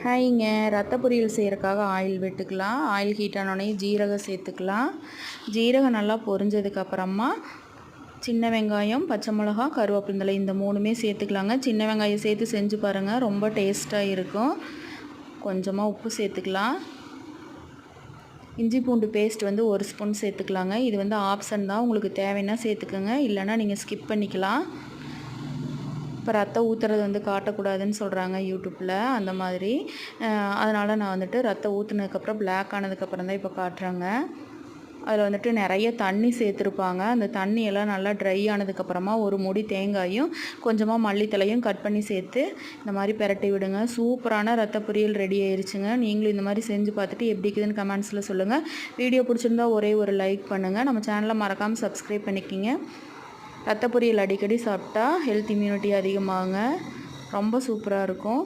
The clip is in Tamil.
ஹாய்ங்க. ரத்த பொரியல் செய்கிறக்காக ஆயில் விட்டுக்கலாம். ஆயில் ஹீட் ஆனோடனே ஜீரகம் சேர்த்துக்கலாம். ஜீரகம் நல்லா பொரிஞ்சதுக்கப்புறமா சின்ன வெங்காயம், பச்சை மிளகா, கருவேப்பிலை இந்த 3மே சேர்த்துக்கலாங்க. சின்ன வெங்காயம் சேர்த்து செஞ்சு பாருங்கள், ரொம்ப டேஸ்ட்டாக இருக்கும். கொஞ்சமாக உப்பு சேர்த்துக்கலாம். இஞ்சி பூண்டு பேஸ்ட் வந்து 1 ஸ்பூன் சேர்த்துக்கலாங்க. இது வந்து ஆப்ஷன் தான், உங்களுக்கு தேவைன்னா சேர்த்துக்கோங்க, இல்லைனா நீங்கள் ஸ்கிப் பண்ணிக்கலாம். இப்போ ரத்தம் ஊற்றுறது வந்து காட்டக்கூடாதுன்னு சொல்கிறாங்க யூடியூப்பில், அந்த மாதிரி. அதனால் நான் வந்துட்டு ரத்தம் ஊற்றுனதுக்கப்புறம் பிளாக் ஆனதுக்கப்புறம் தான் இப்போ காட்டுறேங்க. அதில் வந்துட்டு நிறைய தண்ணி சேர்த்துருப்பாங்க. அந்த தண்ணியெல்லாம் நல்லா ட்ரை ஆனதுக்கப்புறமா ஒரு மூடி தேங்காயும் கொஞ்சமாக மல்லித்தலையும் கட் பண்ணி சேர்த்து இந்த மாதிரி பிரட்டி விடுங்க. சூப்பரான ரத்த பொரியல் ரெடி ஆயிடுச்சுங்க. நீங்களும் இந்த மாதிரி செஞ்சு பார்த்துட்டு எப்படி இருக்குதுன்னு கமெண்ட்ஸில் சொல்லுங்கள். வீடியோ பிடிச்சிருந்தா ஒரே ஒரு லைக் பண்ணுங்கள். நம்ம சேனலை மறக்காமல் சப்ஸ்கிரைப் பண்ணிக்கிங்க. ரத்த பொரியல் அடிக்கடி சாப்பிட்டா ஹெல்த் இம்யூனிட்டி அதிகமாகுங்க. ரொம்ப சூப்பராக இருக்கும்.